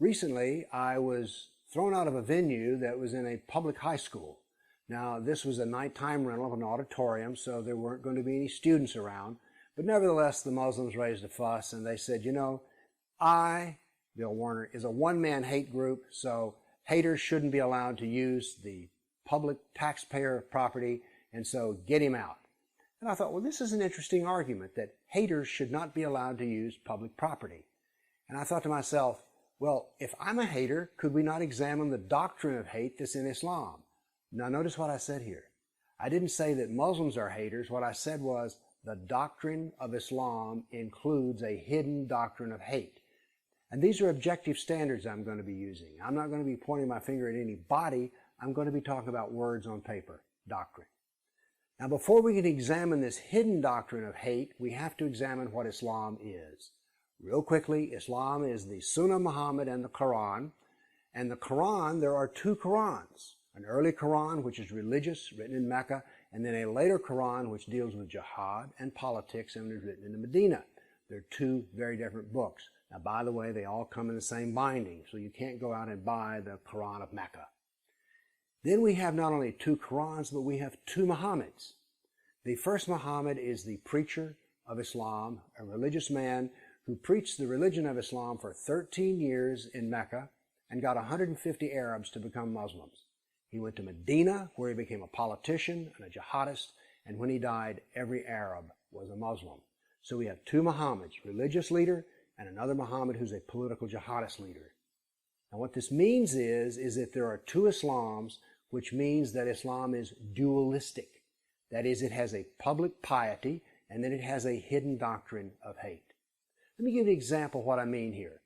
Recently, I was thrown out of a venue that was in a public high school. Now, this was a nighttime rental of an auditorium, so there weren't going to be any students around. But nevertheless, the Muslims raised a fuss, and they said, you know, Bill Warner, is a one-man hate group, so haters shouldn't be allowed to use the public taxpayer property, and so get him out. And I thought, well, this is an interesting argument, that haters should not be allowed to use public property. And I thought to myself, well, if I'm a hater, could we not examine the doctrine of hate that's in Islam? Now, notice what I said here. I didn't say that Muslims are haters. What I said was the doctrine of Islam includes a hidden doctrine of hate. And these are objective standards I'm going to be using. I'm not going to be pointing my finger at anybody. I'm going to be talking about words on paper, doctrine. Now, before we can examine this hidden doctrine of hate, we have to examine what Islam is. Real quickly, Islam is the Sunnah of Muhammad and the Quran. And the Quran, there are two Qurans. An early Quran, which is religious, written in Mecca, and then a later Quran, which deals with jihad and politics and is written in Medina. They're two very different books. Now, by the way, they all come in the same binding, so you can't go out and buy the Quran of Mecca. Then we have not only two Qurans, but we have two Muhammads. The first Muhammad is the preacher of Islam, a religious man who preached the religion of Islam for 13 years in Mecca and got 150 Arabs to become Muslims. He went to Medina, where he became a politician and a jihadist, and when he died, every Arab was a Muslim. So we have two Muhammads, religious leader and another Muhammad who's a political jihadist leader. Now what this means is that there are two Islams, which means that Islam is dualistic. That is, it has a public piety and then it has a hidden doctrine of hate. Let me give you an example of what I mean here.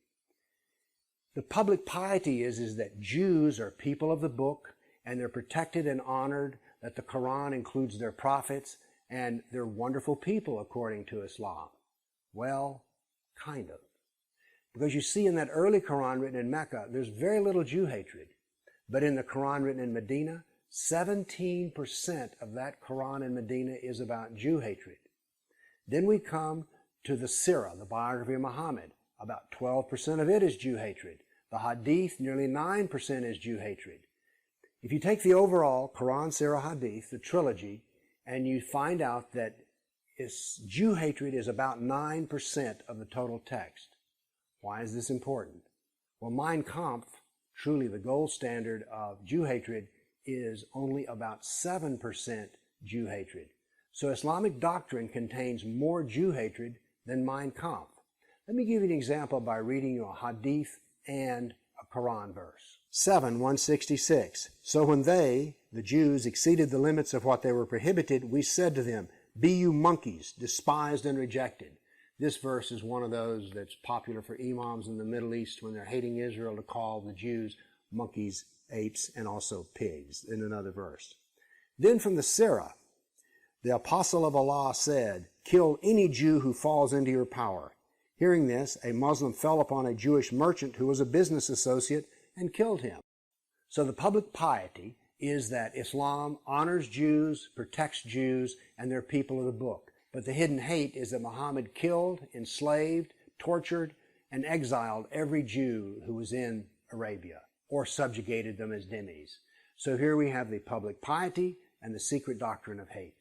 The public piety is that Jews are people of the book and they're protected and honored, that the Quran includes their prophets, and they're wonderful people according to Islam. Well, kind of. Because you see in that early Quran written in Mecca, there's very little Jew hatred. But in the Quran written in Medina, 17% of that Quran in Medina is about Jew hatred. Then we come to the Sirah, the biography of Muhammad. About 12% of it is Jew hatred. The Hadith, nearly 9% is Jew hatred. If you take the overall Quran, Sirah, Hadith, the trilogy, and you find out that Jew hatred is about 9% of the total text. Why is this important? Well, Mein Kampf, truly the gold standard of Jew hatred, is only about 7% Jew hatred. So Islamic doctrine contains more Jew hatred than Mein Kampf. Let me give you an example by reading you a Hadith and a Quran verse. 7:166. So when they, the Jews, exceeded the limits of what they were prohibited, we said to them, be you monkeys, despised and rejected. This verse is one of those that's popular for imams in the Middle East when they're hating Israel to call the Jews monkeys, apes, and also pigs in another verse. Then from the Sirah, the apostle of Allah said, kill any Jew who falls into your power. Hearing this, a Muslim fell upon a Jewish merchant who was a business associate and killed him. So the public piety is that Islam honors Jews, protects Jews, and they're people of the book. But the hidden hate is that Muhammad killed, enslaved, tortured, and exiled every Jew who was in Arabia, or subjugated them as dhimmis. So here we have the public piety and the secret doctrine of hate.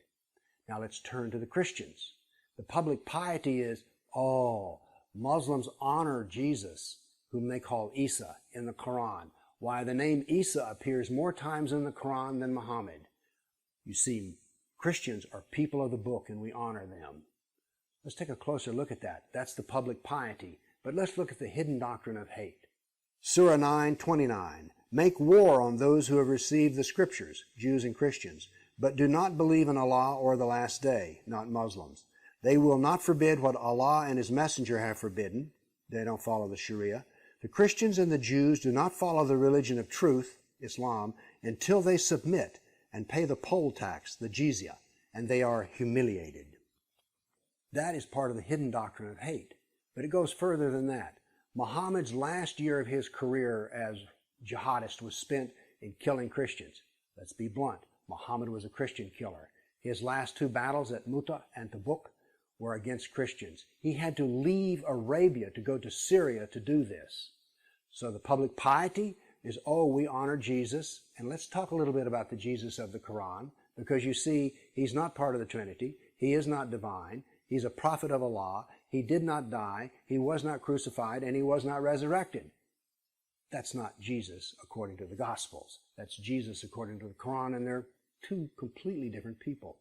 Now let's turn to the Christians. The public piety is, Muslims honor Jesus, whom they call Isa, in the Quran. Why, the name Isa appears more times in the Quran than Muhammad. You see, Christians are people of the book and we honor them. Let's take a closer look at that. That's the public piety. But let's look at the hidden doctrine of hate. Surah 9:29. Make war on those who have received the scriptures, Jews and Christians, but do not believe in Allah or the last day, not Muslims. They will not forbid what Allah and His Messenger have forbidden. They don't follow the Sharia. The Christians and the Jews do not follow the religion of truth, Islam, until they submit and pay the poll tax, the jizya, and they are humiliated. That is part of the hidden doctrine of hate. But it goes further than that. Muhammad's last year of his career as jihadist was spent in killing Christians. Let's be blunt. Muhammad was a Christian killer. His last two battles at Mu'tah and Tabuk were against Christians. He had to leave Arabia to go to Syria to do this. So the public piety is, oh, we honor Jesus, and let's talk a little bit about the Jesus of the Quran, because you see, he's not part of the Trinity, he is not divine, he's a prophet of Allah, he did not die, he was not crucified, and he was not resurrected. That's not Jesus according to the Gospels. That's Jesus according to the Quran, and they're two completely different people.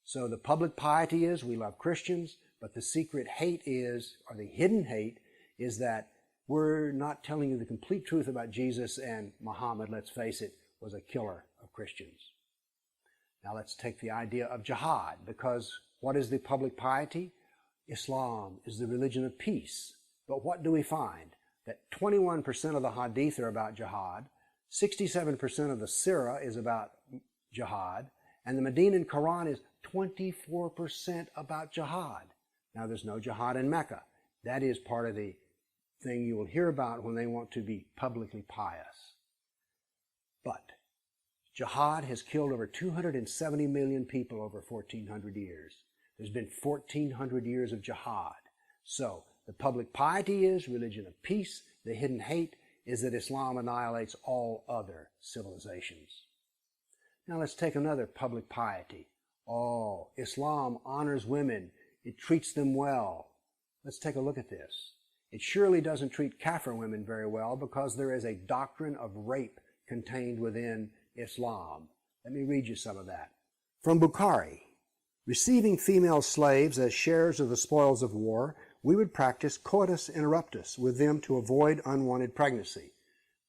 So the public piety is, we love Christians, but the secret hate is, or the hidden hate, is that we're not telling you the complete truth about Jesus, and Muhammad, let's face it, was a killer of Christians. Now let's take the idea of jihad, because what is the public piety? Islam is the religion of peace. But what do we find? That 21% of the hadith are about jihad, 67% of the Sirah is about jihad, and the Medinan Quran is 24% about jihad. Now there's no jihad in Mecca. That is part of the thing you will hear about when they want to be publicly pious. But jihad has killed over 270 million people over 1,400 years. There's been 1,400 years of jihad. So the public piety is religion of peace. The hidden hate is that Islam annihilates all other civilizations. Now let's take another public piety. Oh, Islam honors women. It treats them well. Let's take a look at this. It surely doesn't treat Kafir women very well, because there is a doctrine of rape contained within Islam. Let me read you some of that. From Bukhari, receiving female slaves as shares of the spoils of war, we would practice coitus interruptus with them to avoid unwanted pregnancy.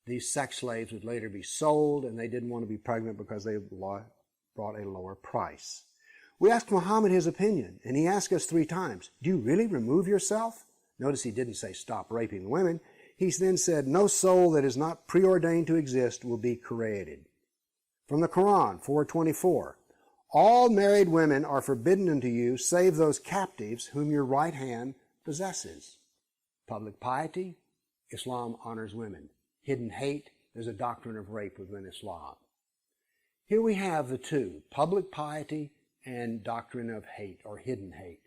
These sex slaves would later be sold, and they didn't want to be pregnant because they brought a lower price. We asked Muhammad his opinion, and he asked us 3 times, do you really remove yourself? Notice he didn't say stop raping women. He then said, no soul that is not preordained to exist will be created. From the Quran, 4:24, all married women are forbidden unto you, save those captives whom your right hand possesses. Public piety, Islam honors women. Hidden hate, there's a doctrine of rape within Islam. Here we have the two, public piety and doctrine of hate or hidden hate.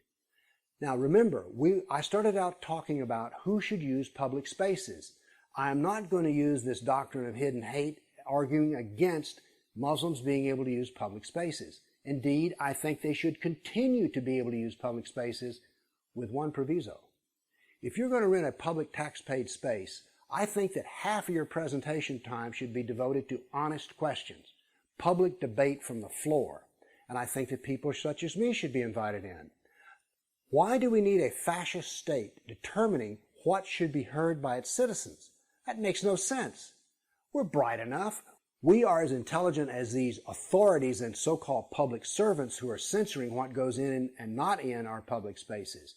Now remember, I started out talking about who should use public spaces. I am not going to use this doctrine of hidden hate arguing against Muslims being able to use public spaces. Indeed, I think they should continue to be able to use public spaces with one proviso. If you're going to rent a public tax-paid space, I think that half of your presentation time should be devoted to honest questions, public debate from the floor, and I think that people such as me should be invited in. Why do we need a fascist state determining what should be heard by its citizens? That makes no sense. We're bright enough. We are as intelligent as these authorities and so-called public servants who are censoring what goes in and not in our public spaces.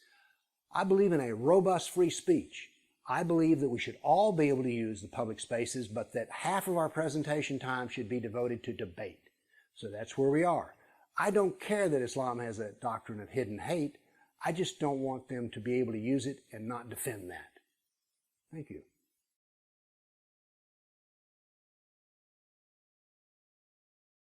I believe in a robust free speech. I believe that we should all be able to use the public spaces, but that half of our presentation time should be devoted to debate. So that's where we are. I don't care that Islam has a doctrine of hidden hate. I just don't want them to be able to use it and not defend that. Thank you.